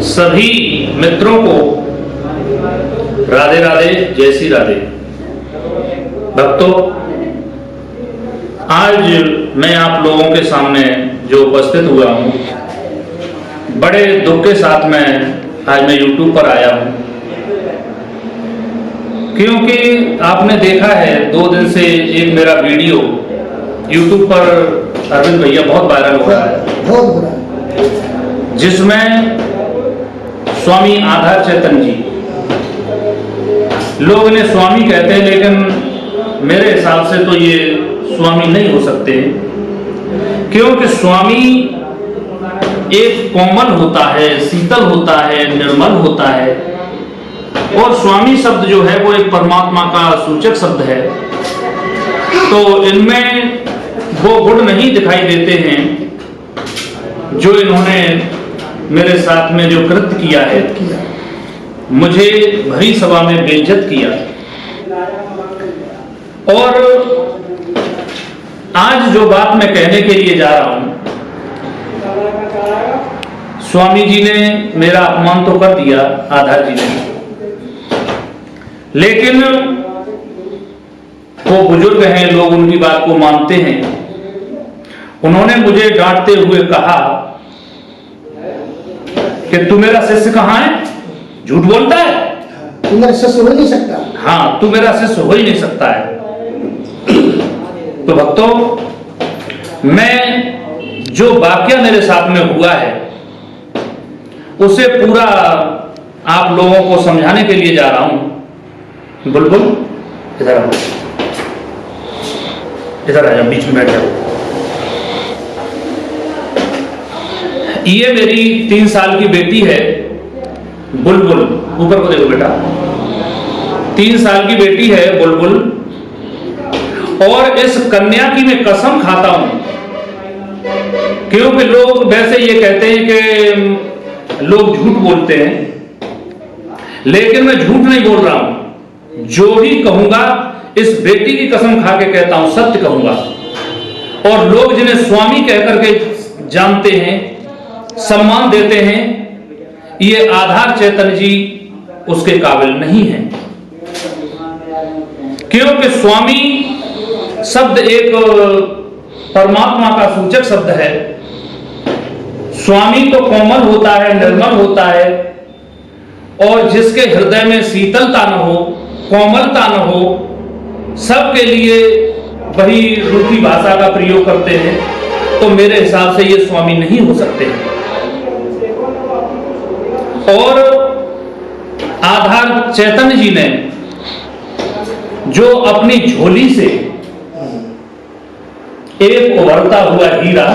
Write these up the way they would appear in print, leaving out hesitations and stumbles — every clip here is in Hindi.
सभी मित्रों को राधे राधे, जय श्री राधे। भक्तों, आज मैं आप लोगों के सामने जो उपस्थित हुआ हूँ, बड़े दुख के साथ में आज मैं YouTube पर आया हूँ, क्योंकि आपने देखा है 2 दिन से एक मेरा वीडियो YouTube पर अरविंद भैया बहुत वायरल हो रहा है, बहुत बुरा, जिसमें स्वामी आधार चैतन्य जी, लोग इन्हें स्वामी कहते हैं, लेकिन मेरे हिसाब से तो ये स्वामी नहीं हो सकते, क्योंकि स्वामी एक कोमल होता है, शीतल होता है, निर्मल होता है, और स्वामी शब्द जो है वो एक परमात्मा का सूचक शब्द है। तो इनमें वो गुण नहीं दिखाई देते हैं जो इन्होंने मेरे साथ में जो कृत्य किया है, मुझे भरी सभा में बेइज्जत किया। और आज जो बात मैं कहने के लिए जा रहा हूं, स्वामी जी ने मेरा अपमान तो कर दिया, आधार जी ने, लेकिन वो बुजुर्ग हैं, लोग उनकी बात को मानते हैं। उन्होंने मुझे डांटते हुए कहा कि तू मेरा शिष्य कहां है, झूठ बोलता है, तू मेरा शिष्य हो नहीं सकता। हाँ, तू मेरा शिष्य हो ही नहीं सकता है। तो भक्तों, मैं जो वाक्य मेरे साथ में हुआ है उसे पूरा आप लोगों को समझाने के लिए जा रहा हूं। बुलबुल इधर आओ, इधर आ जाओ, बीच में बैठ जाओ। ये मेरी 3 साल की बेटी है बुलबुल, ऊपर को देखो बेटा, 3 साल की बेटी है बुलबुल, और इस कन्या की मैं कसम खाता हूं, क्योंकि लोग वैसे ये कहते हैं कि लोग झूठ बोलते हैं, लेकिन मैं झूठ नहीं बोल रहा हूं। जो भी कहूंगा इस बेटी की कसम खा के कहता हूं, सत्य कहूंगा। और लोग जिन्हें स्वामी कहकर के जानते हैं, सम्मान देते हैं, ये आधार चैतन्य जी उसके काबिल नहीं है, क्योंकि स्वामी शब्द एक परमात्मा का सूचक शब्द है। स्वामी तो कोमल होता है, निर्मल होता है, और जिसके हृदय में शीतलता न हो, कोमलता न हो, सबके लिए वही रूखी भाषा का प्रयोग करते हैं। तो मेरे हिसाब से ये स्वामी नहीं हो सकते। और आधार चैतन्य जी ने जो अपनी झोली से एक उभरता हुआ हीरा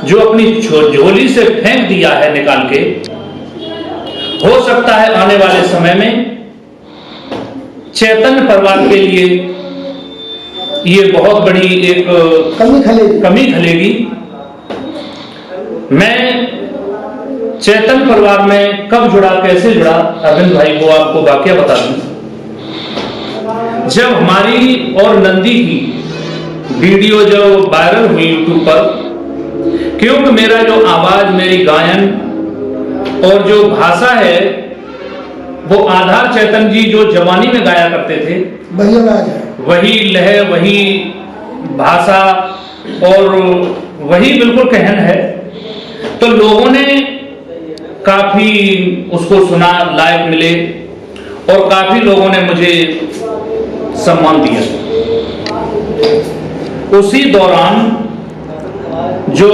जो अपनी झोली से फेंक दिया है निकाल के, हो सकता है आने वाले समय में चैतन्य परिवार के लिए ये बहुत बड़ी एक कमी खलेगी। मैं चैतन्य परिवार में कब जुड़ा, कैसे जुड़ा, अरविंद भाई को आपको वाकया बता दूं। जब हमारी और नंदी की वीडियो जो वायरल हुई YouTube पर, क्योंकि मेरा जो आवाज, मेरी गायन और जो भाषा है वो आधार चैतन्य जी जो जवानी में गाया करते थे, वही आवाज है, वही लय, वही भाषा और वही बिल्कुल कहन है। तो लोगों ने काफी उसको सुना, लाइक मिले, और काफी लोगों ने मुझे सम्मान दिया। उसी दौरान जो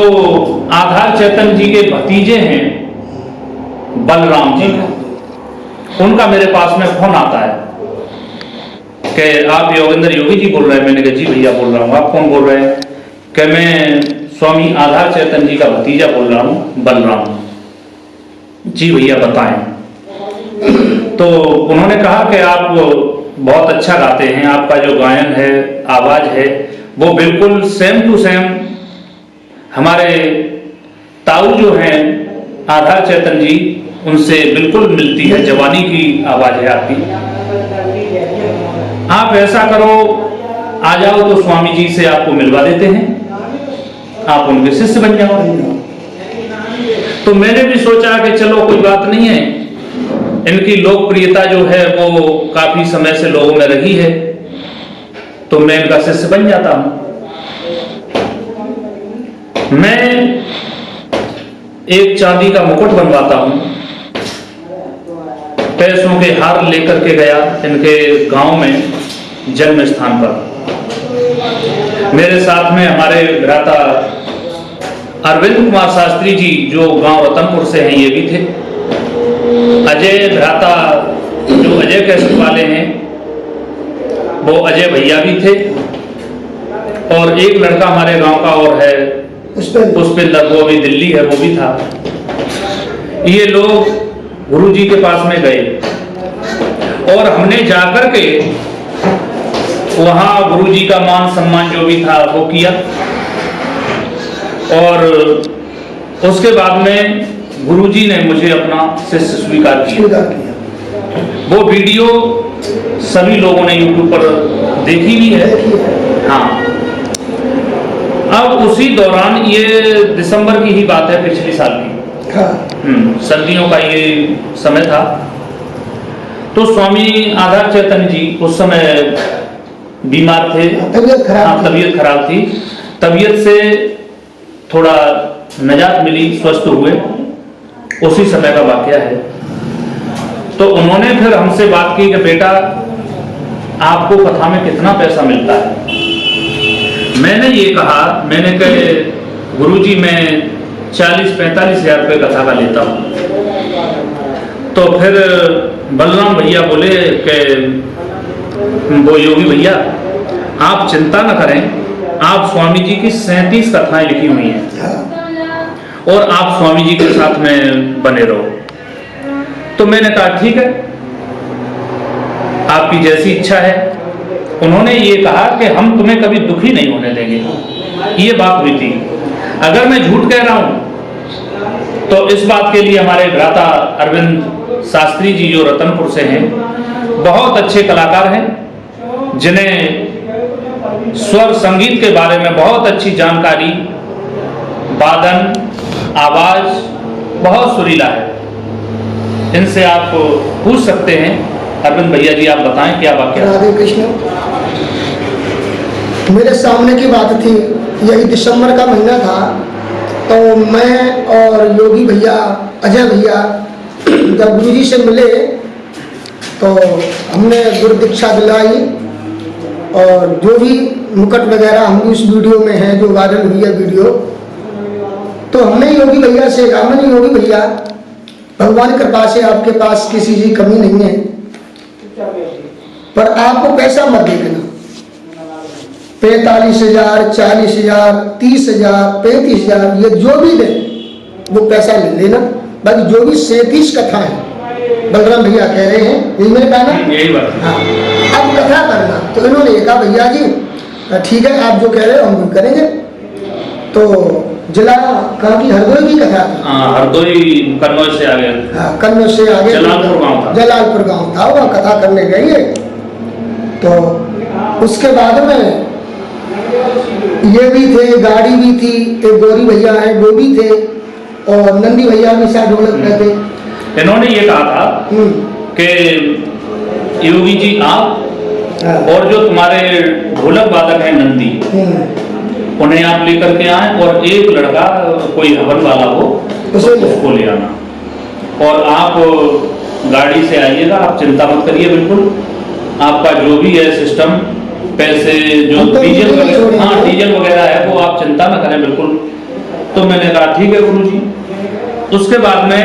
आधार चैतन्य जी के भतीजे हैं बलराम जी, उनका मेरे पास में फोन आता है कि आप योगेंद्र योगी जी बोल रहे हैं। मैंने कहा जी भैया बोल रहा हूँ। आप कौन बोल रहे हैं? कि मैं स्वामी आधार चैतन्य जी का भतीजा बोल रहा हूँ, बलराम। जी भैया बताएं। तो उन्होंने कहा कि आप बहुत अच्छा गाते हैं, आपका जो गायन है, आवाज है, वो बिल्कुल सेम टू सेम हमारे ताऊ जो हैं आधार चैतन्य जी, उनसे बिल्कुल मिलती है, जवानी की आवाज है आपकी। आप ऐसा करो, आ जाओ तो स्वामी जी से आपको मिलवा देते हैं, आप उनके शिष्य बन जाओ। तो मैंने भी सोचा कि चलो कोई बात नहीं है, इनकी लोकप्रियता जो है वो काफी समय से लोगों में रही है, तो मैं इनका शिष्य बन जाता हूं। मैं एक चांदी का मुकुट बनवाता हूं, पैसों के हार लेकर के गया इनके गांव में जन्म स्थान पर। मेरे साथ में हमारे भ्राता अरविंद कुमार शास्त्री जी जो गांव रतनपुर से हैं ये भी थे। अजय भ्राता जो अजय कैसेट वाले हैं वो अजय भैया भी थे, और एक लड़का हमारे गांव का और है पुष्पेंद्र, वो अभी दिल्ली है, वो भी था। ये लोग गुरु जी के पास में गए और हमने जाकर के वहां गुरु जी का मान सम्मान जो भी था वो किया, और उसके बाद में गुरु जी ने मुझे अपना शिष्य स्वीकार किया। वो वीडियो सभी लोगों ने YouTube पर देखी भी है। हाँ, अब उसी दौरान, ये दिसंबर की ही बात है, पिछले साल की। सर्दियों का ये समय था, तो स्वामी आधार चैतन्य जी उस समय बीमार थे, तबीयत खराब थी। तबीयत से थोड़ा निजात मिली, स्वस्थ हुए, उसी समय का वाकया है। तो उन्होंने फिर हमसे बात की कि बेटा आपको कथा में कितना पैसा मिलता है। मैंने ये कहा, मैंने कहे गुरुजी मैं 40-45 हजार रुपये कथा का लेता हूँ। तो फिर बलराम भैया बोले कि वो योगी भैया आप चिंता न करें, आप स्वामी जी की 37 कथाएं लिखी हुई हैं और आप स्वामी जी के साथ में बने रहो। तो मैंने कहा ठीक है, आपकी जैसी इच्छा है। उन्होंने ये कहा कि हम तुम्हें कभी दुखी नहीं होने देंगे, ये बात हुई थी। अगर मैं झूठ कह रहा हूं तो इस बात के लिए हमारे भ्राता अरविंद शास्त्री जी जो रतनपुर से हैं, बहुत अच्छे कलाकार हैं, जिन्हें स्वर संगीत के बारे में बहुत अच्छी जानकारी, वादन, आवाज बहुत सुरीला है। इनसे आप पूछ सकते हैं। अरविंद भैया जी आप बताएं क्या वाक्य। राधे कृष्ण। मेरे सामने की बात थी, यही दिसंबर का महीना था, तो मैं और योगी भैया, अजय भैया जब गुरु जी से मिले तो हमने गुरु दीक्षा दिलाई, और जो भी मुकुट वगैरह हम भी उस वीडियो में है जो वायरल हुई है वीडियो। तो हमने योगी भैया से कहा, मैंने योगी भैया भगवान की कृपा से आपके पास किसी की कमी नहीं है, पर आपको पैसा मत देखना। 45,000, 40,000, 30,000, 35,000 ये जो भी दे वो पैसा ले लेना, बाकी जो भी 37 कथा है बलराम भैया कह रहे हैं, यही मैंने कहा ना, यही बात। हाँ, अब कथा करना। तो इन्होंने ये कहा भैया जी ठीक है, आप जो कह रहे हो हम भी करेंगे। तो जिला कहाँ की, हरदोई की कथा थी। हरदोई कन्नौज से आगे। हाँ, कन्नौज से आगे जलालपुर गांव था। जलालपुर गांव था, वहाँ कथा करने गए। तो उसके बाद में ये भी थे, गाड़ी भी थी, एक गौरी भैया है वो भी थे, और नंदी भैया भी शायद ढोलक पे थे। इन्होंने ये कहा था कि योगी जी आप और जो तुम्हारे ढोलक वादक हैं नंदी, उन्हें आप लेकर के आए, और एक लड़का कोई हवन वाला हो तो उसको ले आना, और आप गाड़ी से आइएगा, आप चिंता मत करिए बिल्कुल। आपका जो भी है सिस्टम, पैसे जो डीजल वगैरह, हाँ डीजल वगैरह है वो आप चिंता न करें बिल्कुल। तो मैंने कहा ठीक है गुरु जी। उसके बाद में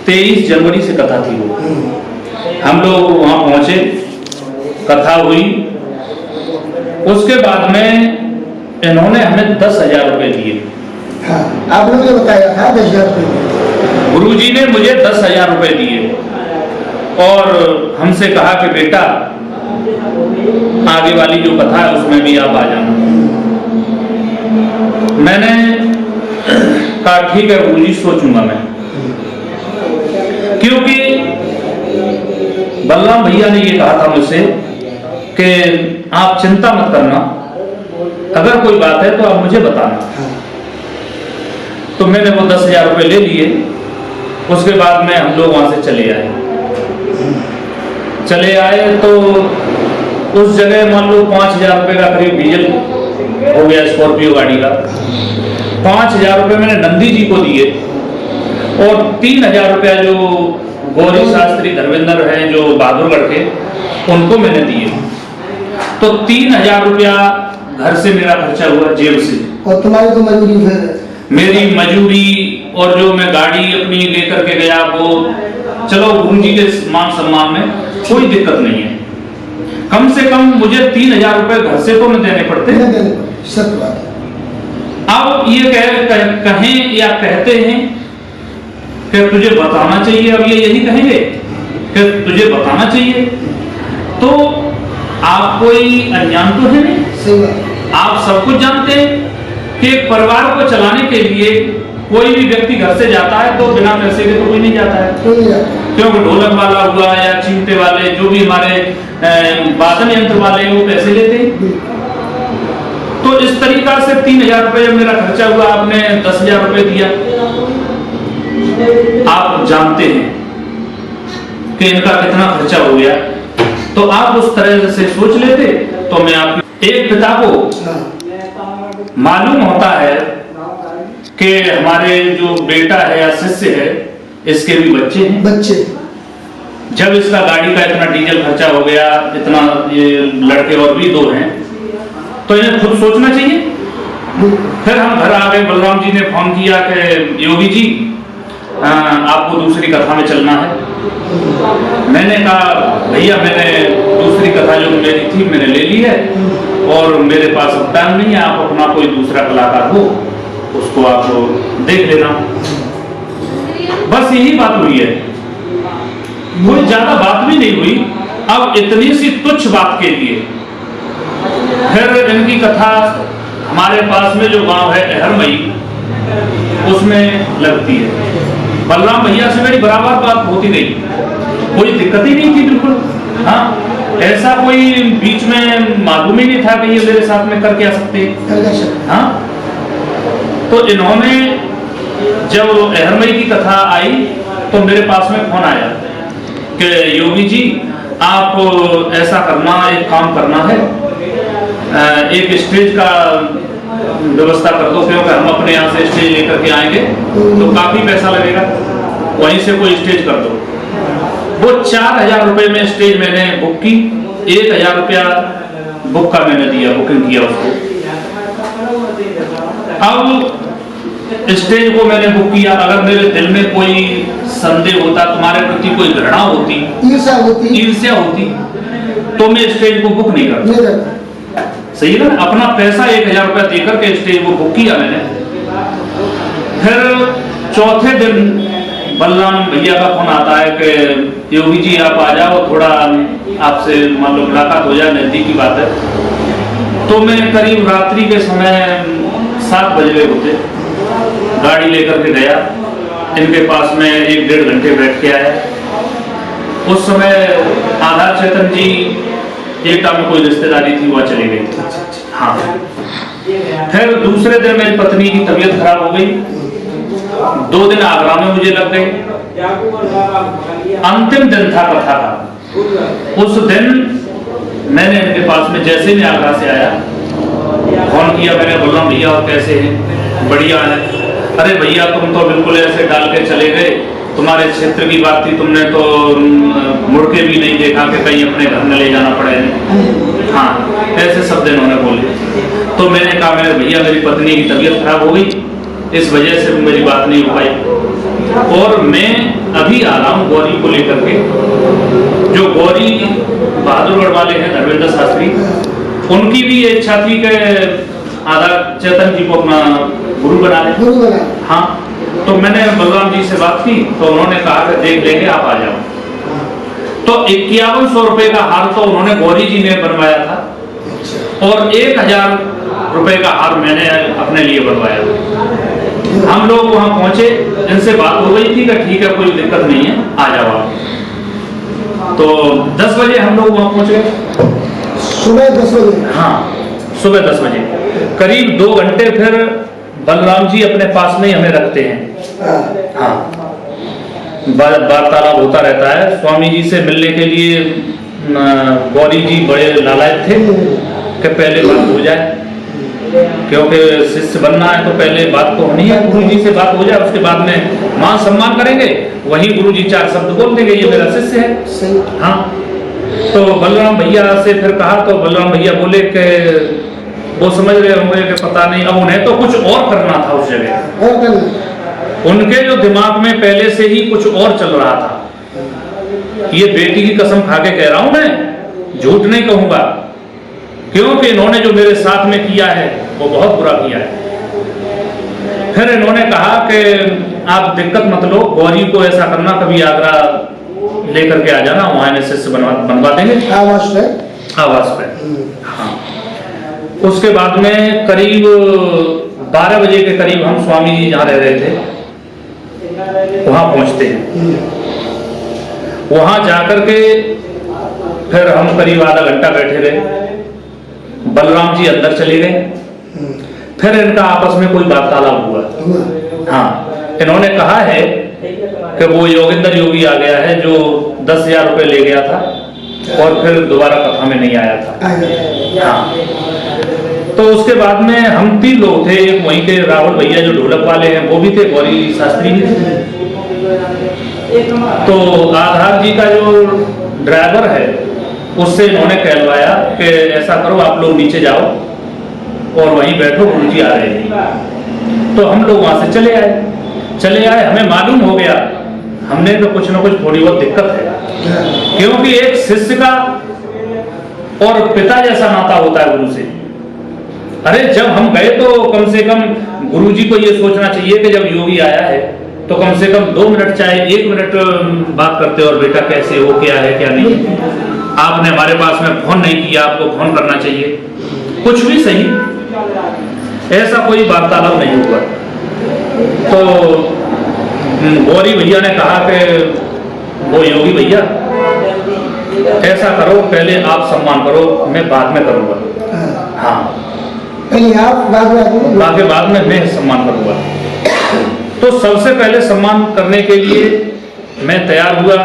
23 जनवरी से कथा थी वो, हम लोग वहाँ पहुँचे, कथा हुई। उसके बाद में इन्होंने हमें 10,000 रुपये दिए। हाँ, आपने मुझे बताया था 10,000 रुपये। गुरुजी ने मुझे 10,000 रुपये दिए और हमसे कहा कि बेटा आगे वाली जो कथा है उसमें भी आप आ जाना। मैंने कहा ठीक है गुरुजी, सोचूंगा मैं, क्योंकि बलराम भैया ने ये कहा था मुझसे कि आप चिंता मत करना, अगर कोई बात है तो आप मुझे बताना। तो मैंने वो 10,000 रुपये ले लिए। उसके बाद में हम लोग वहाँ से चले आए तो उस जगह मान लो 5,000 रुपये का करीब डीजल हो गया स्कॉर्पियो गाड़ी का। 5,000 रुपये मैंने नंदी जी को दिए और 3,000 रुपया जो गौरी शास्त्री धर्मेंद्र हैं जो बहादुरगढ़ के, उनको मैंने दिए। तो 3,000 रुपया घर से मेरा खर्चा हुआ जेब से। और तुम्हारी तो मजबूरी फिर? मेरी मजूरी और जो मैं गाड़ी अपनी लेकर के गया वो, चलो गुरु जी के मान सम्मान में कोई दिक्कत नहीं है। कम से कम मुझे 3,000 रुपए घर से तो न देने पड़ते। सत्य बात है। अब ये कहें या कहते हैं कि तुझे बताना चाहिए, अब ये यही कहेंगे कि तुझे बताना चाहिए, तो आप कोई अनजान तो है नहीं। सही बात। आप सब कुछ जानते हैं कि एक परिवार को चलाने के लिए कोई भी व्यक्ति घर से जाता है तो बिना पैसे के तो कोई नहीं जाता है। क्योंकि ढोलक वाला हुआ या चिमटे वाले, जो भी हमारे वादन यंत्र वाले हैं, वो पैसे लेते हैं। तो इस तरीका से 3,000 रुपये मेरा खर्चा हुआ, आपने 10,000 रुपये दिया। आप जानते हैं कि इनका कितना खर्चा हो गया, तो आप उस तरह से सोच लेते तो मैं आप एक पिता को मालूम होता है कि हमारे जो बेटा है या शिष्य है, इसके भी बच्चे हैं। जब इसका गाड़ी का इतना डीजल खर्चा हो गया, इतना ये लड़के और भी 2 हैं, तो इन्हें खुद सोचना चाहिए। फिर हम घर आ गए, बलराम जी ने फोन किया कि योगी जी आपको दूसरी कथा में चलना है। मैंने कहा भैया मैंने दूसरी कथा जो मेरी थी मैंने ले ली है और मेरे पास अब टाइम नहीं है, आप अपना कोई दूसरा कलाकार हो उसको आप देख लेना। बस यही बात हुई है, कोई ज्यादा बात भी नहीं हुई। अब इतनी सी तुच्छ बात के लिए फिर इनकी कथा हमारे पास में जो गांव है अहरमई, उसमें लगती है। बलराम भैया से मेरी बराबर बात होती गई, कोई दिक्कत ही नहीं थी बिल्कुल। हाँ, ऐसा कोई बीच में मालूम ही नहीं था कि ये मेरे साथ में करके आ सकते हैं। हाँ, तो इन्होंने जब अहरमई की कथा आई तो मेरे पास में फोन आया कि योगी जी आप ऐसा करना, एक काम करना है, एक स्टेज का व्यवस्था कर दो, क्योंकि हम अपने यहाँ से स्टेज लेकर के आएंगे तो काफी पैसा लगेगा, वहीं से कोई स्टेज कर दो। वो 4,000 रुपए में स्टेज मैंने बुक की, 1,000 रुपया बुक का मैंने दिया, बुकिंग किया उसको। अब स्टेज को मैंने बुक किया, अगर मेरे दिल में कोई संदेह होता, तुम्हारे प्रति कोई घृणा होती, ईर्ष्या होती, तो मैं स्टेज को बुक नहीं करता। सही है ना? अपना पैसा 1,000 रुपया देकर के स्टेज को बुक किया मैंने। फिर चौथे दिन बलराम भैया का फोन आता है कि योगी जी आप आ जाओ, थोड़ा आपसे मान लो मुलाकात हो जाए, नजदीक की बात है। तो मैं करीब रात्रि के समय 7 बज गए होते, गाड़ी लेकर के गया, इनके पास में 1-1.5 घंटे बैठ के आया। उस समय आधार चेतन जी एकता में कोई रिश्तेदारी थी, वह चली गई थी। हाँ, फिर दूसरे दिन मेरी पत्नी की तबीयत खराब हो गई, 2 दिन आगरा में मुझे लग गए। अंतिम दिन था कथा का। उस दिन मैंने इनके पास में जैसे मैं आगरा से आया, फोन किया मैंने, बलराम भैया और कैसे हैं? बढ़िया है। अरे भैया तुम तो बिल्कुल ऐसे डाल के चले गए, तुम्हारे क्षेत्र की बात थी, तुमने तो मुड़ के भी नहीं देखा कि कहीं अपने घर में ले जाना पड़े। हाँ, ऐसे शब्द इन्होंने बोले। तो मैंने कहा मेरे भैया मेरी पत्नी की तबीयत खराब हो गई, इस वजह से मेरी बात नहीं हो पाई, और मैं अभी आ रहा हूँ गौरी को लेकर के। जो गौरी बहादुरगढ़ वाले हैं धर्मेंद्र शास्त्री, उनकी भी ये इच्छा थी कि आधार चेतन जी को अपना गुरु बना ले। हाँ, तो मैंने बलराम जी से बात की तो उन्होंने कहा कि देख लेंगे, आप आ जाओ। तो 5100 रुपए का हार तो उन्होंने गौरी जी ने बनवाया था और 1,000 रुपए का हार मैंने अपने लिए बनवाया। हम लोग वहां पहुंचे, इनसे बात हो गई थी कि ठीक है कोई दिक्कत नहीं है, आ जाओ आप। तो 10 बजे हम लोग वहां पहुंच गए। सुबह 10 बजे? हाँ, सुबह 10 बजे। करीब 2 घंटे फिर बलराम जी अपने पास में ही हमें रखते हैं। हाँ, वार्तालाप होता रहता है। स्वामी जी से मिलने के लिए गौरी जी बड़े लालायत थे कि पहले बात हो जाए, क्योंकि शिष्य बनना है तो पहले बात तो होनी है, गुरु जी से बात हो जाए, उसके बाद में मान सम्मान करेंगे। वही गुरु जी 4 शब्द बोल देंगे, ये मेरा शिष्य है। हाँ, तो बलराम भैया से फिर कहा तो बलराम भैया बोले कि वो समझ रहे होंगे कि पता नहीं, अब उन्हें तो कुछ और करना था उस जगह। उनके जो दिमाग में पहले से ही कुछ और चल रहा था। ये बेटी की कसम खा के कह रहा हूं मैं, झूठ नहीं कहूंगा, क्योंकि इन्होंने जो मेरे साथ में किया है वो बहुत बुरा किया है। फिर इन्होंने कहा कि आप दिक्कत मत लो, गौरी को ऐसा करना, कभी आगरा लेकर के आ जाना, वहां इन्हें शिष्य बनवा देंगे आवास पे। हाँ, उसके बाद में करीब 12 बजे के करीब हम स्वामी जी जहाँ रह रहे थे वहां पहुंचते हैं। वहां जाकर के फिर हम करीब आधा घंटा बैठे रहे। बलराम जी अंदर चले गए। फिर इनका आपस में कोई वार्तालाप हुआ। हाँ, इन्होंने कहा है कि वो योगेंद्र योगी आ गया है जो 10,000 रुपये ले गया था और फिर दोबारा कथा में नहीं आया था। हाँ, तो उसके बाद में हम 3 लोग थे। एक वहीं के राहुल भैया जो ढोलक वाले हैं वो भी थे, गौरी शास्त्री भी थे। तो आधार जी का जो ड्राइवर है उससे इन्होंने कहलवाया कि ऐसा करो, आप लोग नीचे जाओ और वहीं बैठो, गुरु जी आ रहे हैं। तो हम लोग वहां से चले आए। हमें मालूम हो गया हमने तो कुछ ना कुछ थोड़ी बहुत दिक्कत है, क्योंकि एक शिष्य का और पिता जैसा नाता होता है गुरु से। अरे जब हम गए तो कम से कम गुरु जी को ये सोचना चाहिए कि जब योगी आया है तो कम से कम 2 मिनट चाहे 1 मिनट बात करते और बेटा कैसे हो, क्या है क्या नहीं। आपने हमारे पास में फोन नहीं किया, आपको फोन करना चाहिए, कुछ भी सही, ऐसा कोई वार्तालाप नहीं हुआ। तो गौरी भैया ने कहा कि वो योगी भैया ऐसा करो, पहले आप सम्मान करो, मैं बाद में करूंगा। हाँ, बाकी बाद में मैं सम्मान करूंगा। तो सबसे पहले सम्मान करने के लिए मैं तैयार हुआ।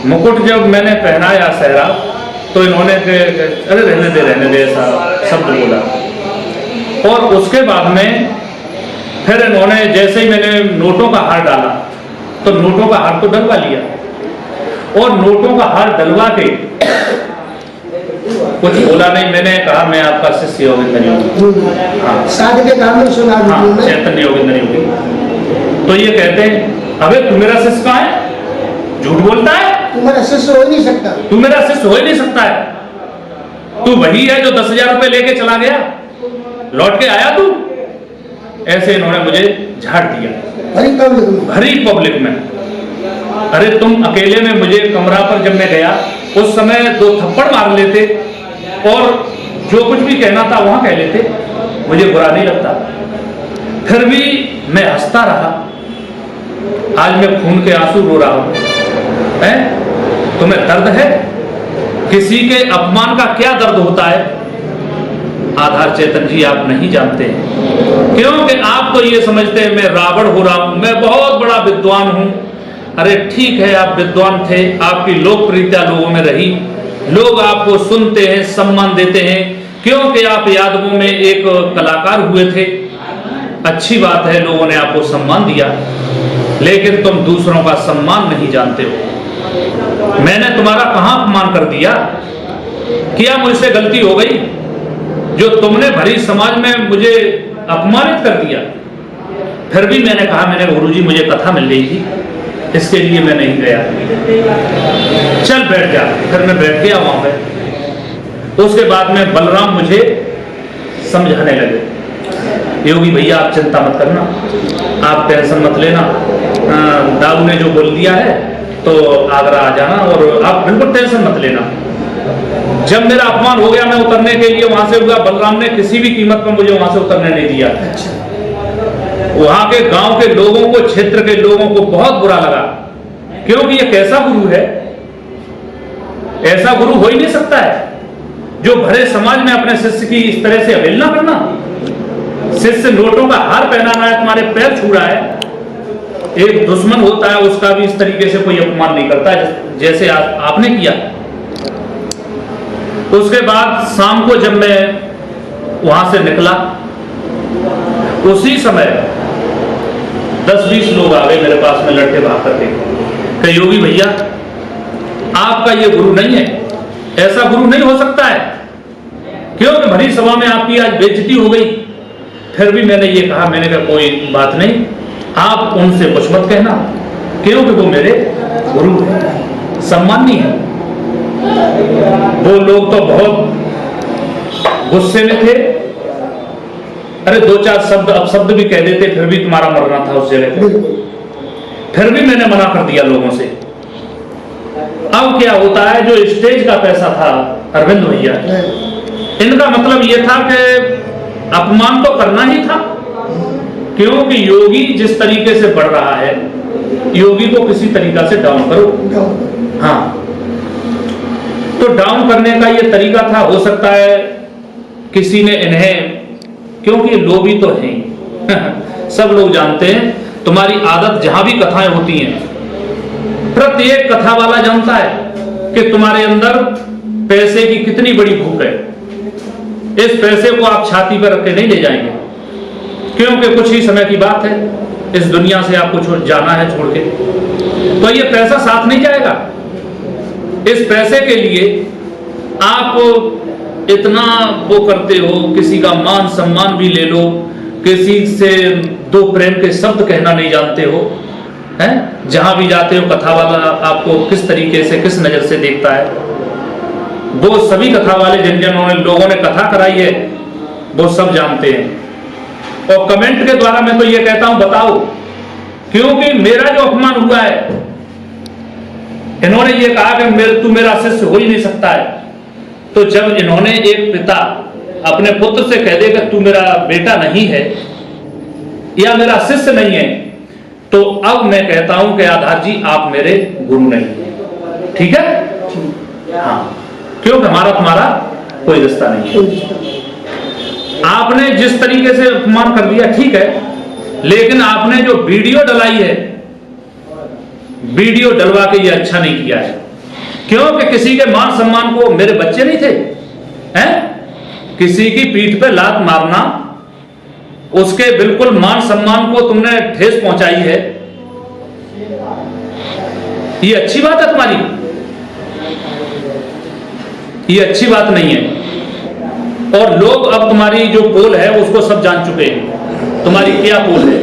मुकुट जब मैंने पहनाया सहरा तो इन्होंने अरे रहने दे ऐसा शब्द बोला। और उसके बाद में फिर इन्होंने जैसे ही मैंने नोटों का हार डाला तो नोटों का हार तो डलवा लिया, और नोटों का हार डलवा के कुछ बोला नहीं। मैंने कहा मैं आपका शिष्य योगेंद्र योगी। हाँ, चैतन्य योगेंद्र योगी। तो ये कहते हैं अबे तू मेरा शिष्य कहाँ है, झूठ बोलता है, तू मेरा शिष्य हो ही नहीं सकता, तू मेरा शिष्य हो ही नहीं सकता है, तू वही है जो 10,000 रुपये लेके चला गया, लौट के आया तू। ऐसे इन्होंने मुझे झाड़ दिया भरी पब्लिक में। अरे तुम अकेले में, मुझे कमरा पर जब मैं गया उस समय 2 थप्पड़ मार लेते और जो कुछ भी कहना था वहां कह लेते, मुझे बुरा नहीं लगता। फिर भी मैं हंसता रहा। आज मैं खून के आंसू रो रहा हूं। तुम्हें दर्द है? किसी के अपमान का क्या दर्द होता है आधार चेतन जी आप नहीं जानते, क्योंकि आप तो ये समझते हैं मैं रावण हो रहा हूं, मैं बहुत बड़ा विद्वान हूं। अरे ठीक है, आप विद्वान थे, आपकी लोकप्रियता लोगों में रही, लोग आपको सुनते हैं, सम्मान देते हैं, क्योंकि आप यादवों में एक कलाकार हुए थे। अच्छी बात है, लोगों ने आपको सम्मान दिया, लेकिन तुम दूसरों का सम्मान नहीं जानते हो। मैंने तुम्हारा कहां अपमान कर दिया? क्या मुझसे गलती हो गई जो तुमने भरी समाज में मुझे अपमानित कर दिया? फिर भी मैंने कहा मैंने गुरुजी मुझे कथा मिल गई थी, इसके लिए मैं नहीं गया। चल बैठ जा। फिर मैं बैठ गया वहां पे। उसके बाद में बलराम मुझे समझाने लगे, योगी भैया आप चिंता मत करना, आप टेंशन मत लेना, दाऊ ने जो बोल दिया है तो आगरा आ जाना और आप बिल्कुल टेंशन मत लेना। जब मेरा अपमान हो गया, मैं उतरने के लिए वहां से हुआ, बलराम ने किसी भी कीमत पर मुझे वहां से उतरने नहीं दिया। वहां के गांव के लोगों को, क्षेत्र के लोगों को बहुत बुरा लगा, क्योंकि ये कैसा गुरु है? ऐसा गुरु हो ही नहीं सकता है जो भरे समाज में अपने शिष्य की इस तरह से अवहेलना करना। शिष्य नोटों का हार पहना रहा है, तुम्हारे पैर छू रहा है। एक दुश्मन होता है उसका भी इस तरीके से कोई अपमान नहीं करता जैसे आपने किया। उसके बाद शाम को जब मैं वहां से निकला, उसी समय 10-20 लोग आ गए मेरे पास में लड़के भाग करके कि योगी भैया आपका ये गुरु नहीं है, ऐसा गुरु नहीं हो सकता है, क्योंकि भरी सभा में आपकी आज बेइज्जती हो गई। फिर भी मैंने ये कहा, मैंने कहा कोई बात नहीं, आप उनसे कुछ मत कहना, क्योंकि वो मेरे गुरु हैं, सम्मानी है। वो लोग तो बहुत गुस्से में थे। अरे 2-4 शब्द अपशब्द भी कह देते, फिर भी तुम्हारा मरना था उस जगह पे। फिर भी मैंने मना कर दिया लोगों से। अब क्या होता है, जो स्टेज का पैसा था अरविंद भैया, इनका मतलब ये था कि अपमान तो करना ही था, क्योंकि योगी जिस तरीके से बढ़ रहा है, योगी को किसी तरीका से डाउन करो। हाँ, तो डाउन करने का ये तरीका था। हो सकता है किसी ने इन्हें, क्योंकि लोभी तो हैं सब लोग जानते हैं, तुम्हारी आदत जहां भी कथाएं होती हैं, प्रत्येक कथा वाला जानता है कि तुम्हारे अंदर पैसे की कितनी बड़ी भूख है। इस पैसे को आप छाती पर रख के नहीं ले जाएंगे, क्योंकि कुछ ही समय की बात है, इस दुनिया से आपको जाना है छोड़ के, तो ये पैसा साथ नहीं जाएगा। इस पैसे के लिए आप इतना वो करते हो, किसी का मान सम्मान भी ले लो, किसी से 2 प्रेम के शब्द कहना नहीं जानते हो, हैं? जहां भी जाते हो कथा वाला आपको किस तरीके से, किस नजर से देखता है, वो सभी कथा वाले जिन लोगों ने कथा कराई है वो सब जानते हैं। और कमेंट के द्वारा मैं तो ये कहता हूं, बताओ, क्योंकि मेरा जो अपमान हुआ है, इन्होंने ये कहा कि तू मेरा शिष्य हो ही नहीं सकता है। तो जब इन्होंने एक पिता अपने पुत्र से कह दे कि तू मेरा बेटा नहीं है या मेरा शिष्य नहीं है, तो अब मैं कहता हूं कि आधार जी आप मेरे गुरु नहीं है। ठीक है? हाँ, क्योंकि हमारा तुम्हारा कोई रिश्ता नहीं है। आपने जिस तरीके से अपमान कर दिया ठीक है, लेकिन आपने जो वीडियो डलाई है, वीडियो डलवा के ये अच्छा नहीं किया है, क्योंकि किसी के मान सम्मान को, मेरे बच्चे नहीं थे हैं, किसी की पीठ पे लात मारना, उसके बिल्कुल मान सम्मान को तुमने ठेस पहुंचाई है, ये अच्छी बात है तुम्हारी? ये अच्छी बात नहीं है। और लोग अब तुम्हारी जो पोल है उसको सब जान चुके हैं, तुम्हारी क्या पोल है।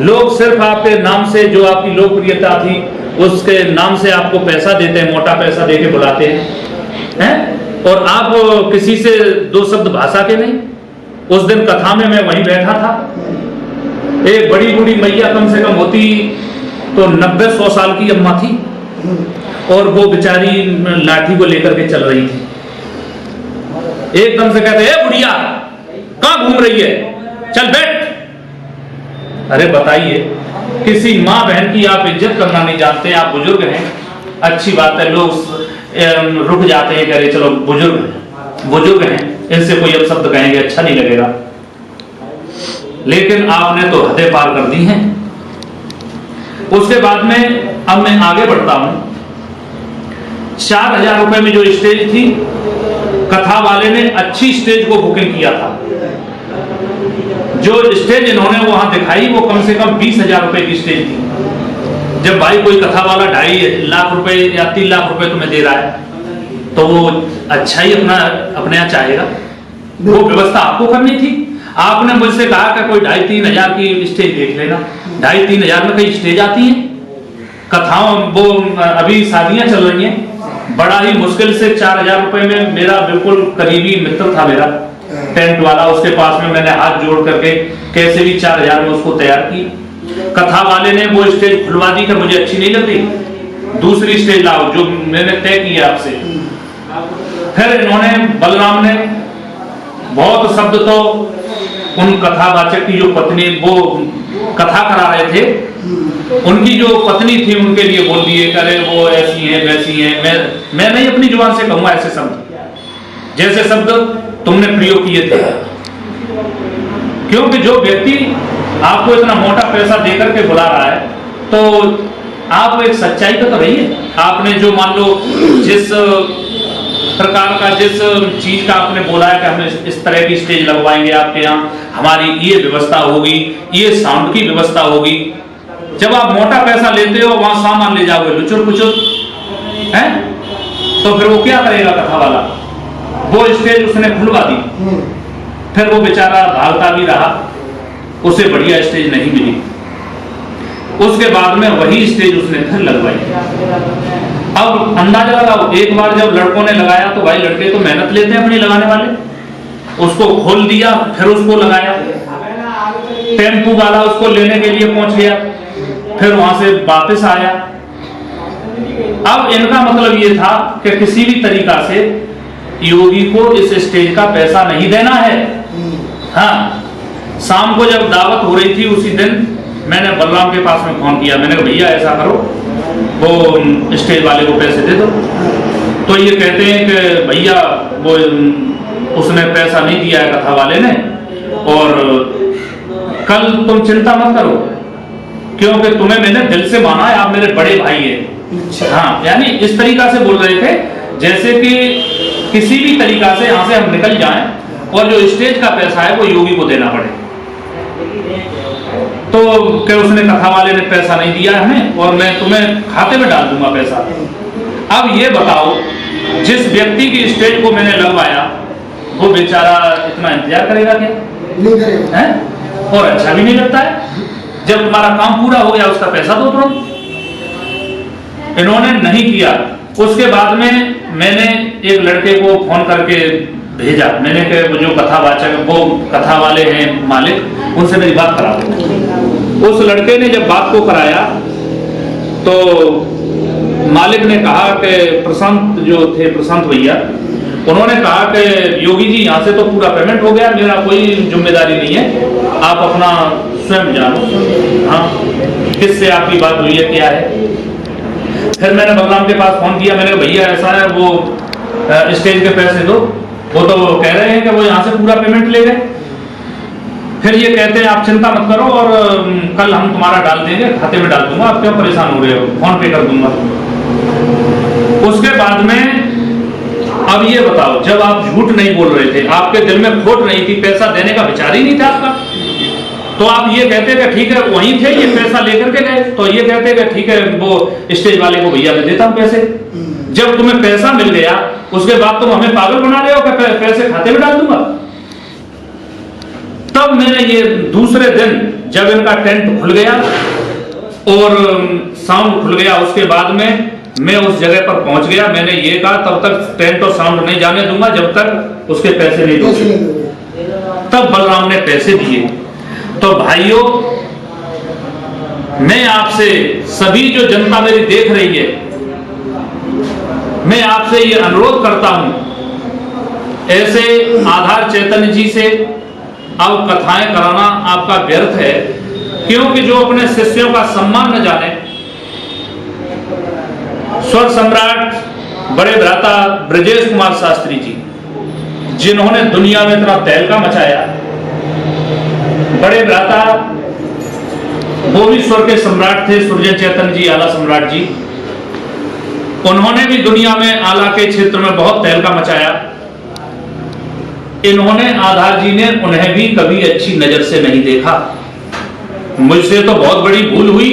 लोग सिर्फ आपके नाम से, जो आपकी लोकप्रियता थी उसके नाम से आपको पैसा देते हैं, मोटा पैसा देके बुलाते हैं, और आप किसी से 2 शब्द भाषा के नहीं। उस दिन कथा में मैं वहीं बैठा था, एक बड़ी बूढ़ी मैया, कम से कम होती तो 90-100 साल की अम्मा थी, और वो बेचारी लाठी को लेकर के चल रही थी। एकदम से कहते हैं, बुढ़िया कहां घूम रही है, चल बैठ। अरे बताइए, किसी माँ बहन की आप इज्जत करना नहीं जानते, आप बुजुर्ग हैं, अच्छी बात है, लोग रुक जाते हैं, कह रहे चलो बुजुर्ग हैं, इनसे कोई अपशब्द कहेंगे अच्छा नहीं लगेगा, लेकिन आपने तो हदें पार कर दी हैं। उसके बाद में अब मैं आगे बढ़ता हूं। 4000 रुपए में जो स्टेज थी, कथा वाले ने अच्छी स्टेज को बुकिंग किया था। जो स्टेज इन्होंने वहां दिखाई वो कम से कम 20,000 रुपए की स्टेज थी। जब भाई कोई कथा वाला 2.5 लाख रुपए या 3 लाख रुपए तुम्हें दे रहा है, तो वो अच्छा ही अपने यहाँ चाहेगा, वो व्यवस्था आपको करनी थी। आपने मुझसे कहा कि कोई 2,500-3 हजार की स्टेज देख लेना। 2,500-3 हजार में कई स्टेज आती है कथाओं, वो अभी शादियां चल रही हैं, बड़ा ही मुश्किल से 4,000 रुपए में, मेरा बिल्कुल करीबी मित्र था मेरा टेंट वाला, उसके पास में मैंने हाथ जोड़ करके कैसे भी 4,000 में उसको तैयार की। कथा वाले ने वो स्टेज खुलवा दी कि मुझे अच्छी नहीं लगती, दूसरी स्टेज लाओ जो मैंने तय किया आपसे। फिर इन्होंने, बलराम ने बहुत शब्द तो उन कथावाचक की जो पत्नी, वो कथा करा रहे थे, उनकी जो पत्नी थी उनके लिए बोल दिए, अरे वो ऐसी है वैसी है। मैं नहीं अपनी जुबान से कहूंगा ऐसे शब्द, जैसे शब्द तुमने प्रयोग किए थे। क्योंकि जो व्यक्ति आपको इतना मोटा पैसा देकर के बुला रहा है, तो आप एक सच्चाई पे तो रहिए। आपने जो मान लो जिस प्रकार का, जिस चीज का आपने बोला है कि हम इस तरह की स्टेज लगवाएंगे आपके यहाँ, हमारी ये व्यवस्था होगी, ये साउंड की व्यवस्था होगी। जब आप मोटा पैसा लेते हो, वहां सामान ले जाओगे लुचुर पुचुर, हैं? तो फिर वो क्या करेगा कथा वाला? वो स्टेज उसने खुलवा दी, फिर वो बेचारा भागता भी रहा, उसे बढ़िया स्टेज नहीं मिली। उसके बाद में वही स्टेज उसने फिर लगवाई। अब अंदाजा लगाओ, एक बार जब लड़कों ने लगाया तो भाई लड़के तो मेहनत लेते हैं अपनी लगाने वाले, उसको खोल दिया, फिर उसको लगाया, टेम्पू वाला उसको लेने के लिए पहुंच गया, फिर वहां से वापस आया। अब इनका मतलब ये था कि किसी भी तरीका से योगी को इस स्टेज का पैसा नहीं देना है। हाँ, शाम को जब दावत हो रही थी उसी दिन मैंने बलराम के पास में फोन किया, मैंने कहा भैया ऐसा करो, वो स्टेज वाले को पैसे दे दो। तो ये कहते हैं कि भैया वो उसने पैसा नहीं दिया है कथा वाले ने, और कल तुम चिंता मत करो क्योंकि तुम्हें मैंने दिल से माना है, आप मेरे बड़े भाई हैं। हाँ, यानी इस तरीका से बोल रहे थे जैसे कि किसी भी तरीका से यहाँ से हम निकल जाएं और जो स्टेज का पैसा है वो योगी को देना पड़े। तो क्या उसने कथा वाले ने पैसा नहीं दिया हमें और मैं तुम्हें खाते में डाल दूंगा पैसा। अब ये बताओ, जिस व्यक्ति की स्टेज को मैंने लगवाया वो बेचारा इतना इंतजार करेगा क्या? नहीं करेगा है? और अच्छा भी नहीं लगता है। जब तुम्हारा काम पूरा हो गया उसका पैसा दो तुरंत। इन्होंने नहीं किया। उसके बाद में मैंने एक लड़के को फोन करके भेजा, मैंने कहा वो जो कथावाचक, वो कथा वाले हैं मालिक, उनसे मेरी बात करा दो। उस लड़के ने जब बात को कराया तो मालिक ने कहा कि प्रशांत जो थे, प्रशांत भैया, उन्होंने कहा कि योगी जी यहाँ से तो पूरा पेमेंट हो गया, मेरा कोई जिम्मेदारी नहीं है, आप अपना स्वयं जानो। हाँ, किससे आपकी बात हुई है, क्या है? फिर मैंने बलराम के पास फोन किया, मैंने कहा भैया ऐसा है, वो स्टेज के पैसे दो। वो तो कह रहे हैं कि वो यहाँ से पूरा पेमेंट ले गए। फिर ये कहते हैं आप चिंता मत करो और कल हम तुम्हारा डाल देंगे, खाते में डाल दूंगा, आप क्यों परेशान हो रहे हो, फोन पे कर दूंगा। उसके बाद में अब ये बताओ, जब आप झूठ नहीं बोल रहे थे, आपके दिल में खोट नहीं थी, पैसा देने का विचार ही नहीं था आपका, तो आप ये कहते कि ठीक है वहीं थे, ये पैसा लेकर के गए, तो ये कहते कि ठीक है वो स्टेज वाले को भैया मैं देता हूं पैसे। जब तुम्हें पैसा मिल गया उसके बाद तुम हमें पागल बना रहे हो कि पैसे खाते में डाल दूंगा। तब मैंने ये दूसरे दिन जब इनका टेंट खुल गया और साउंड खुल गया, उसके बाद में मैं उस जगह पर पहुंच गया। मैंने ये कहा तब तक टेंट और साउंड नहीं जाने दूंगा जब तक उसके पैसे नहीं दोगे। तब बलराम ने पैसे दिए। तो भाइयों, मैं आपसे, सभी जो जनता मेरी देख रही है, मैं आपसे ये अनुरोध करता हूं, ऐसे आधार चैतन्य जी से अब कथाएं कराना आपका व्यर्थ है, क्योंकि जो अपने शिष्यों का सम्मान न जाने, स्वर सम्राट बड़े भ्राता ब्रजेश कुमार शास्त्री जी, जिन्होंने दुनिया में इतना तहलका मचाया, बड़े भ्राता वो भी स्वर के सम्राट थे, सूर्य चैतन्य जी, आला सम्राट जी, उन्होंने भी दुनिया में आला के क्षेत्र में बहुत तहलका मचाया। इन्होंने, आधार जी ने उन्हें भी कभी अच्छी नजर से नहीं देखा। मुझसे तो बहुत बड़ी भूल हुई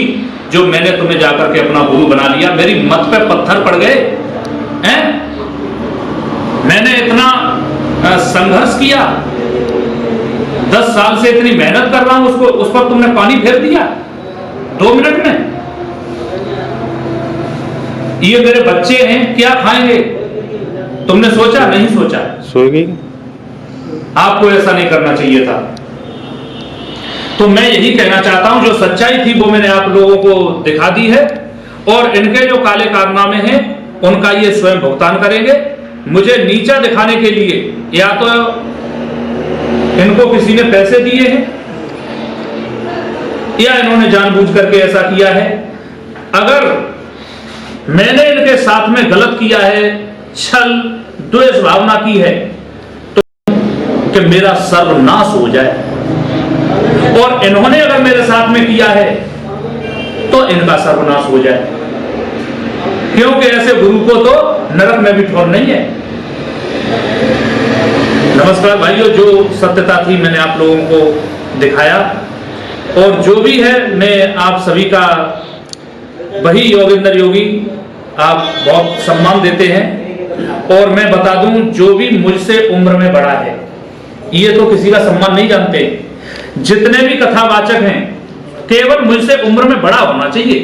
जो मैंने तुम्हें जाकर के अपना गुरु बना लिया। मेरी मत पे पत्थर पड़ गए हैं। मैंने इतना संघर्ष किया, 10 साल से इतनी मेहनत कर रहा हूं, उसको उस पर तुमने पानी फेर दिया 2 मिनट में। ये मेरे बच्चे हैं, क्या खाएंगे? तुमने सोचा? नहीं सोचा। सो गई। आपको ऐसा नहीं करना चाहिए था। तो मैं यही कहना चाहता हूं, जो सच्चाई थी वो मैंने आप लोगों को दिखा दी है, और इनके जो काले कारनामे हैं उनका ये स्वयं भुगतान करेंगे। मुझे नीचा दिखाने के लिए या तो इनको किसी ने पैसे दिए हैं या इन्होंने जानबूझ करके ऐसा किया है। अगर मैंने इनके साथ में गलत किया है, छल द्वेष भावना की है, तो कि मेरा सर्वनाश हो जाए। और इन्होंने अगर मेरे साथ में किया है तो इनका सर्वनाश हो जाए, क्योंकि ऐसे गुरु को तो नरक में भी ठौर नहीं है। नमस्कार भाइयों, जो सत्यता थी मैंने आप लोगों को दिखाया, और जो भी है मैं आप सभी का वही योगेंद्र योगी, आप बहुत सम्मान देते हैं। और मैं बता दूं, जो भी मुझसे उम्र में बड़ा है ये तो किसी का सम्मान नहीं जानते, जितने भी कथावाचक हैं केवल मुझसे उम्र में बड़ा होना चाहिए।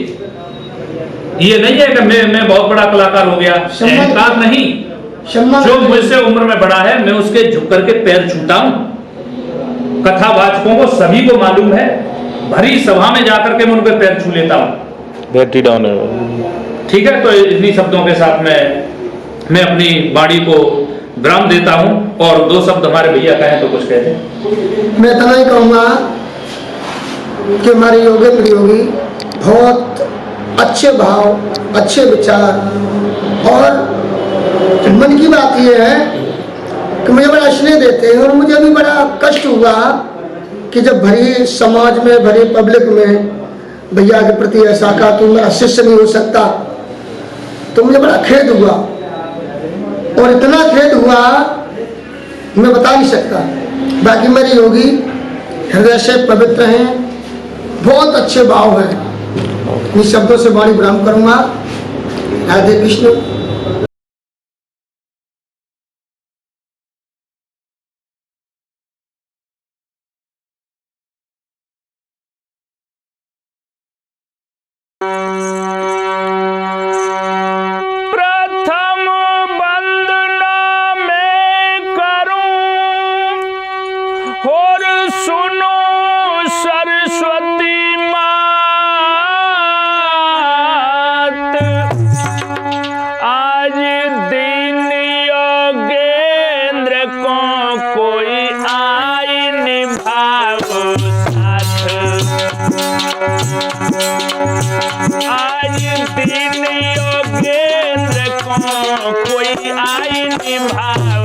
ये नहीं है कि मैं बहुत बड़ा कलाकार हो गया, अहंकार नहीं। जो मुझसे उम्र में बड़ा है मैं उसके झुक करके पैर छूता हूं। कथावाचकों को सभी को मालूम है, भरी सभा में जाकर के मैं उनके पैर छू लेता हूं। बैटरी डाउन है। ठीक है, तो इन्हीं शब्दों के साथ मैं अपनी वाणी को विराम देता हूं, और दो शब्द हमारे भैया कहें तो कुछ कह दें। मैं इतना ही कहूँगा कि हमारे योगेंद्र योगी बहुत अच्छे भाव, अच्छे विचार, और मन की बात यह है कि मुझे बड़ा स्नेह देते हैं। और मुझे भी बड़ा कष्ट हुआ कि जब भरी समाज में, भरी पब्लिक में भैया के प्रति ऐसा कहा तू मेरा शिष्य नहीं हो सकता, तो मुझे बड़ा खेद हुआ, और इतना खेद हुआ मैं बता नहीं सकता। बाकी मेरे योगी हृदय से पवित्र हैं, बहुत अच्छे भाव हैं। इन शब्दों से वाणी विराम करूंगा। राधे कृष्ण। आज दिन योगेंद्र को कोई आई निभाओ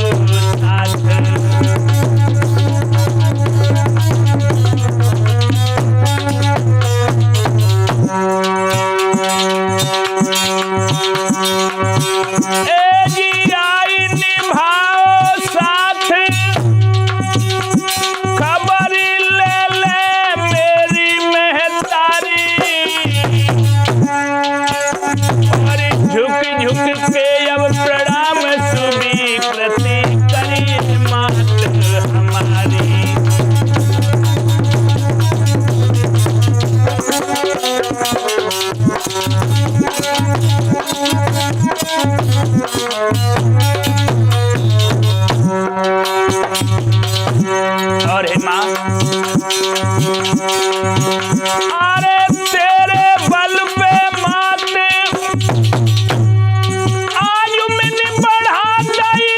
साथ। और हे माँ, अरे तेरे बल पे माते आज मैंने बढ़ा दी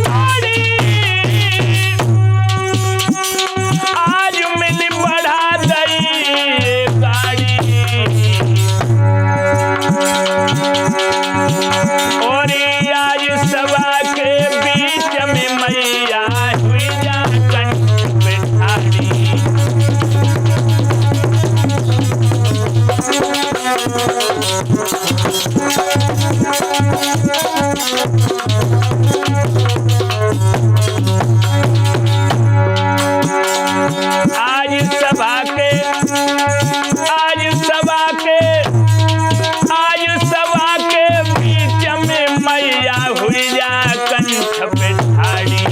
गाड़ी, आज मैंने बढ़ा दी गाड़ी। और आज सभा के बीच में मैया हुई जा कंठ पे ठाड़ी। आज सभा के बीच में मैया हुई जा कंठ पे ठाड़ी।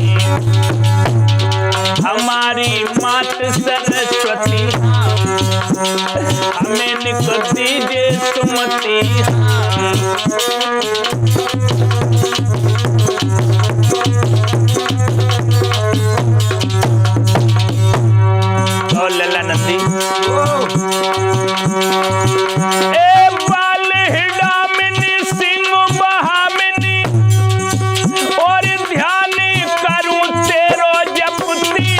हमारी मात सरस्वती हमें निको दीजिए सुमति। और लल्ला नंदी ए बाल हिडामिनी सिंह बहामिनी, और ध्यान करूं तेरो जपती।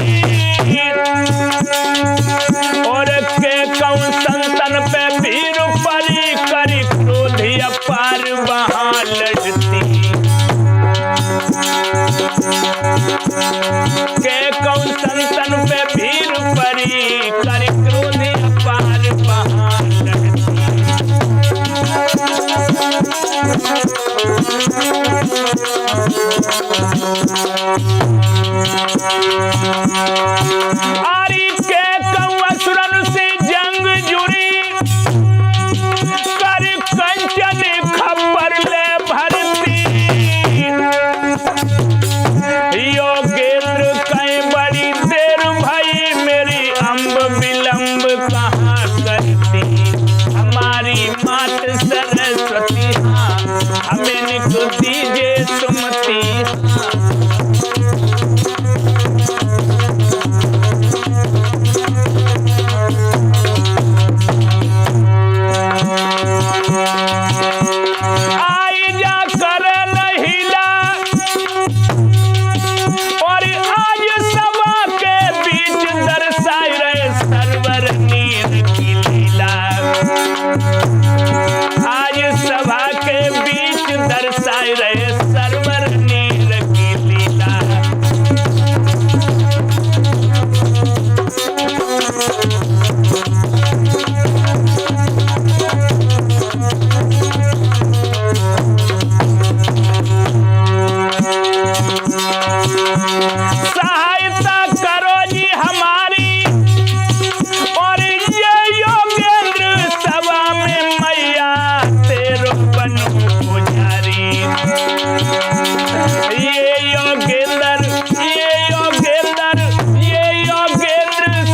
और के कौन संतन पे भीर परी करी क्रोधी अपार वहां लड़ती। के कौन संतन पे भीर परी करी आरी के कंवसुरन से जंग जुड़ी कर कंचन खबर ले भरती योगेंद्र कहीं बड़ी देर भई मेरी अम्ब विलंब कहाँ करती हमारी मात सरस्वती हाँ हमें निको दीजिए सुमति आई जा कर नहिला और आज सभा के बीच दर्शाई रहे सरवर नीर की लीला आज सभा के बीच दर्शाई रहे सरवर नीर की लीला सहायता करो जी हमारी और ये योगेंद्र सभा में मैया तेरो बनो पुजारी ये योगेंद्र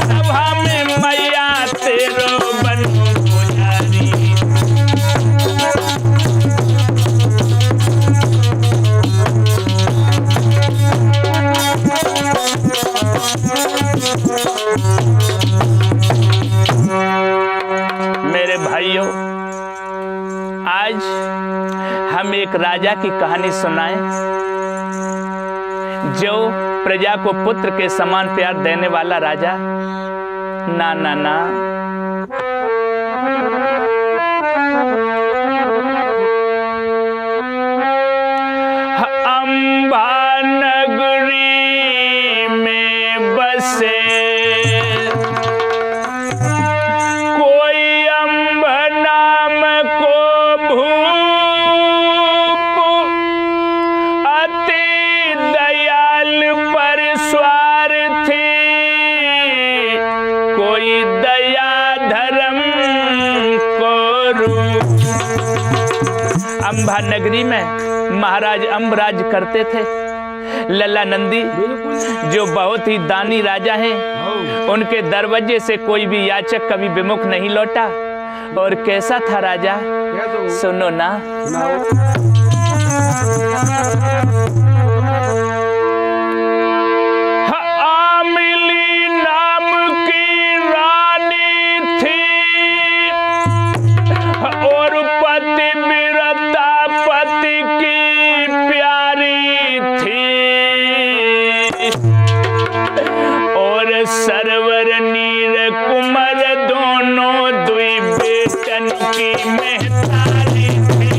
सभा में मैया तेरो बनो पुजारी मेरे भाइयों आज हम एक राजा की कहानी सुनाएं जो प्रजा को पुत्र के समान प्यार देने वाला राजा ना ना ना अम्बा नगरी में बसे कोई अम्ब नाम को भूप अति दयाल पर स्वार्थी कोई दया धर्म को रूप। अम्बा नगरी में महाराज अम्ब राज करते थे। लल्ला नंदी जो बहुत ही दानी राजा हैं, उनके दरवाजे से कोई भी याचक कभी विमुख नहीं लौटा। और कैसा था राजा, सुनो ना। आमिली नाम की रानी थी और पतिव्रता पति की प्यारी थी और सरवर नीर कुमार दोनों दुई बेटन की महतारी थी।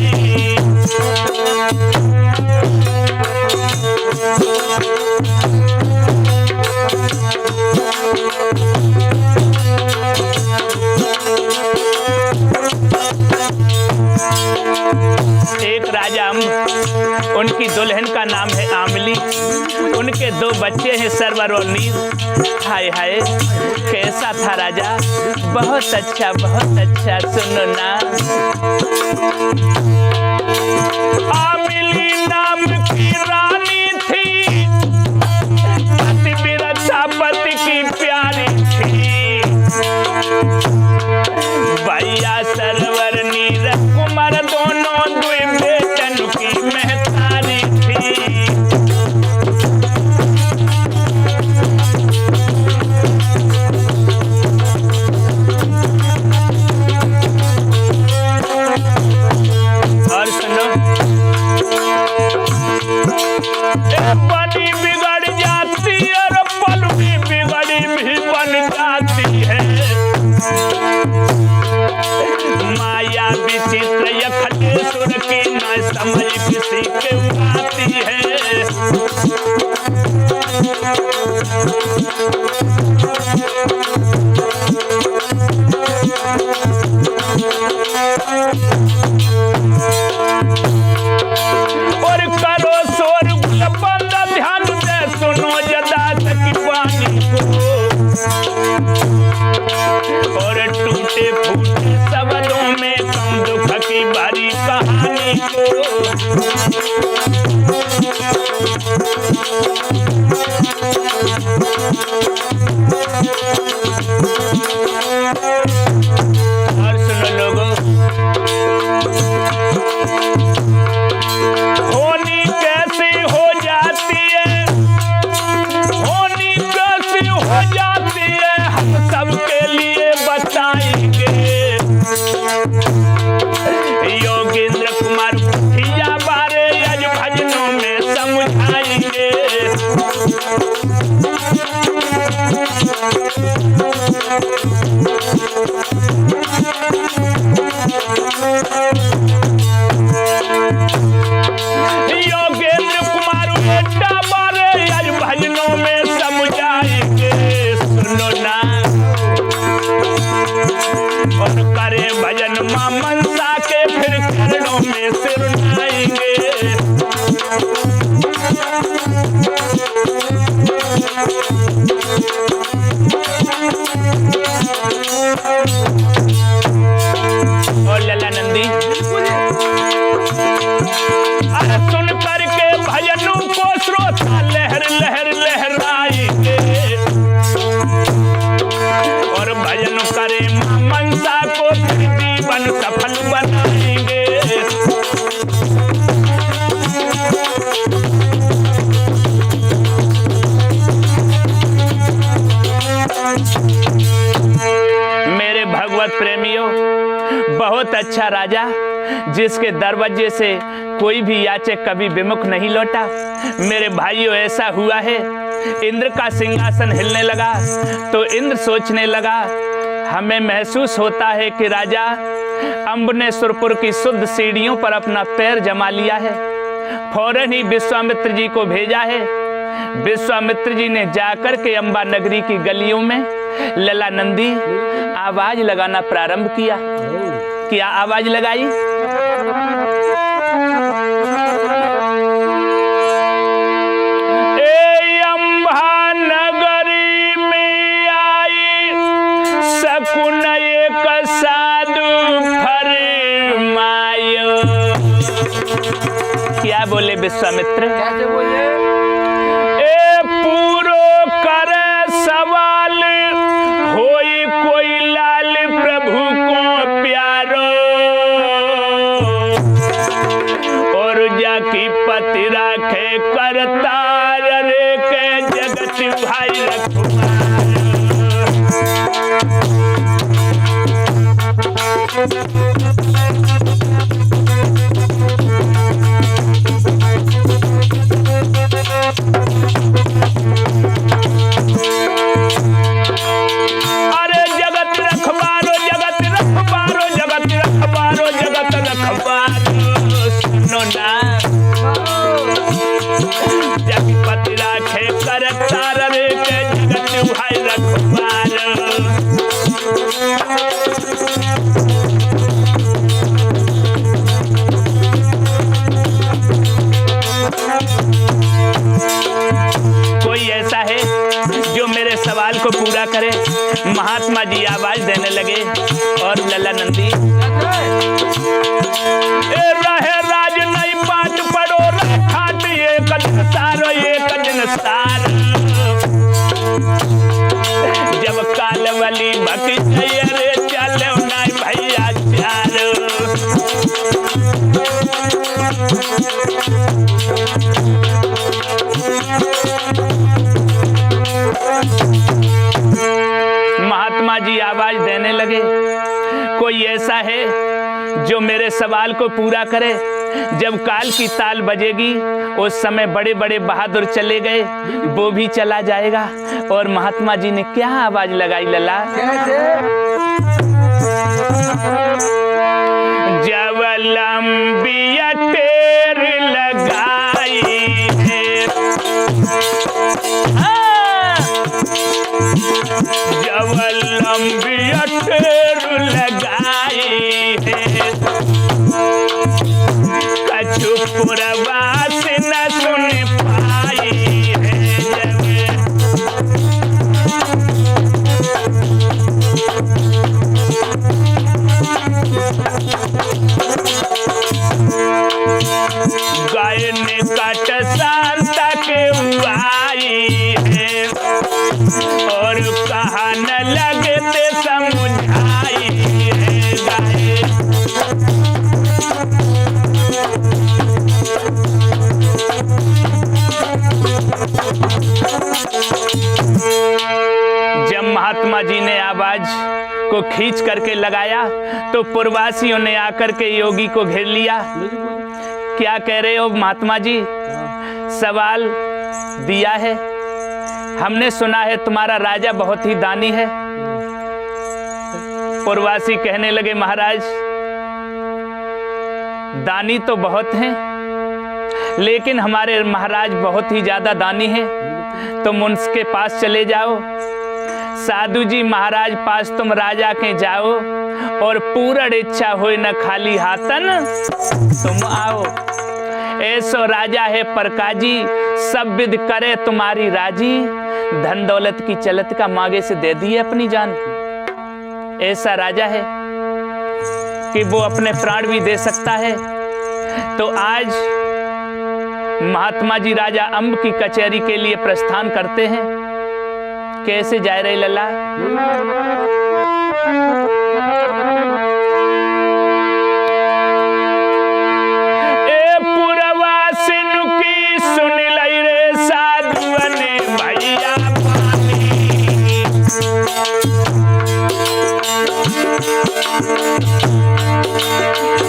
एक राजा उनकी दुल्हन का नाम है आमली, उनके दो बच्चे हैं सरवर और नीर। हाय हाय कैसा था राजा, बहुत अच्छा बहुत अच्छा। सुनो ना। आमली नाम की रानी थी, पतिव्रता पति की प्यारी थी। भैया सरवर नीर कुमार दोनों दुई बेटन की महतारी थी। और सुनो, बनी बिगड़ जाती और पल में बिगड़ी भी बन जाती है। माया विचित्र यखलेश्वर की न समझ किसी के आती है। और करो शोर बंद ध्यान से सुनो जदा और टूटे फूटे शब्दों में कम दुख की भरी कहानी को और सुनो लोगों, होनी कैसी हो जाती है, होनी कैसी हो जाती है, हम सबके लिए बताएंगे। योगेंद्र कुमार मुखिया बारे आज भजनों में समझाएंगे। योगेंद्र कुमार बेटा बारे आज भजनों में समझाएंगे। सुनो ना, और करे भजन मां मनसा के फिर चरणों में सिर उठाएंगे। और लल्ला नंदी अरे सुन करके भजनों को श्रोता लहर लहर लहराएंगे। और भजन करे मां मनसा को फिर जीवन सफल बनाएंगे। मेरे भगवत प्रेमियों, बहुत अच्छा राजा जिसके दरवाजे से कोई भी याचक कभी विमुख नहीं लौटा। मेरे भाइयों, ऐसा हुआ है, इंद्र का सिंहासन हिलने लगा तो इंद्र सोचने लगा, हमें महसूस होता है कि राजा अम्ब ने सुरपुर की शुद्ध सीढ़ियों पर अपना पैर जमा लिया है। फौरन ही विश्वामित्र जी को भेजा है। विश्वामित्र जी ने जाकर के अंबा नगरी की गलियों में लला नंदी आवाज लगाना प्रारंभ किया। क्या आवाज लगाई? ए अंबा नगरी में आई सकुन एक साधु फरमायो। क्या बोले विश्वामित्र? कैसे बोले? ए पूरो करे सवाल होई कोई लाल प्रभु को प्यारो। और जाकी पति राखे करतार रे के जगत भाई रखुमार। अरे जगत रखबारो, जगत रखबारो, जगत रखबारो, जगत रखबारो। सुनो ना, जगपति राखे करतार रे के जगत भाई रखबारो। कोई ऐसा है जो मेरे सवाल को पूरा करे? महात्मा जी आवाज देने लगे और लल्ला नंदी रहे राज नहीं बात पड़ो ठाट एक दिन सारो, एक दिन सार। जब कालवली भकी रे चलो नहीं भैया चारो। महात्मा जी आवाज देने लगे, कोई ऐसा है जो मेरे सवाल को पूरा करे? जब काल की ताल बजेगी उस समय बड़े बड़े बहादुर चले गए, वो भी चला जाएगा। और महात्मा जी ने क्या आवाज लगाई लला? जब लंबी टेर लगाई है, जब लंबी टेर लगाई है, कछु पुरवास न सुन पाई है। जब आगे ते समझाई है गाए। जब महात्मा जी ने आवाज को खींच करके लगाया तो पूर्ववासियों ने आकर के योगी को घेर लिया। क्या कह रहे हो महात्मा जी? सवाल दिया है, हमने सुना है तुम्हारा राजा बहुत ही दानी है। पूर्ववासी कहने लगे महाराज दानी तो बहुत हैं, लेकिन हमारे महाराज बहुत ही ज्यादा दानी हैं, तुम उनके पास चले जाओ। साधु जी महाराज पास तुम राजा के जाओ और पूर्ण इच्छा होए न खाली हाथन तुम आओ। ऐसो राजा है परकाजी, सब विध करे तुम्हारी राजी। धन दौलत की चलत का मांगे से दे दिए अपनी जान। ऐसा राजा है कि वो अपने प्राण भी दे सकता है। तो आज महात्मा जी राजा अम्ब की कचहरी के लिए प्रस्थान करते हैं। कैसे जा रहे लल्ला? ए पुरवासिन की सुन लई रे साधुअन भैया पानी।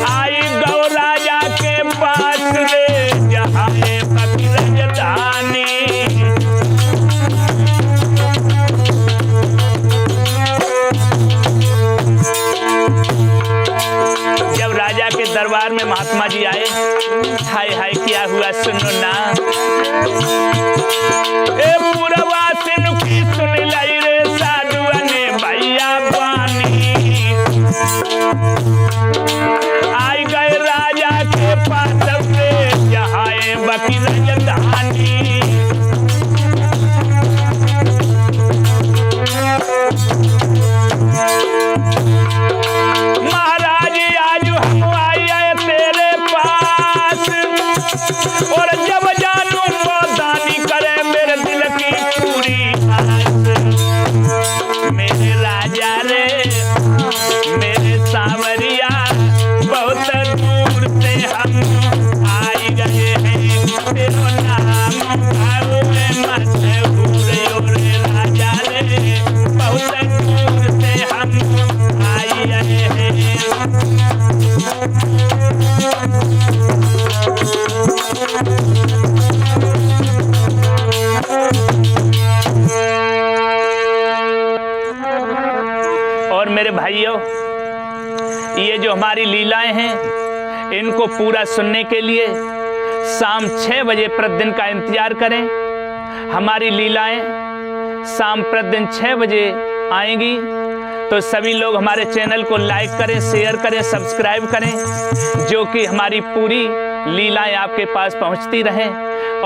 आई गौ राजा के पास रे जहाँ राजधानी। जब राजा के दरबार में महात्मा जी आए, हाय हाय क्या हुआ सुनो ना। ए पुरवासिन की सुन लाई रे साधुअन भैया पानी। आई गए राजा के पास रे जहाँ बकी राजधानी। महाराज आज हम आए तेरे पास, और जब जानू वो दानी करे मेरे दिल की पूरी आस। मेरे राजा रे मेरे सांवरिया बहुत दूर से हम आई गए हैं, तेरो नाम मशहूर रे राजा रे बहुत दूर से हम आई गए हैं। और मेरे भाइयों, ये जो हमारी लीलाएं हैं इनको पूरा सुनने के लिए शाम 6 बजे प्रतिदिन का इंतजार करें। हमारी लीलाएं शाम प्रतिदिन 6 बजे आएंगी। तो सभी लोग हमारे चैनल को लाइक करें, शेयर करें, सब्सक्राइब करें, जो कि हमारी पूरी लीलाएं आपके पास पहुंचती रहें।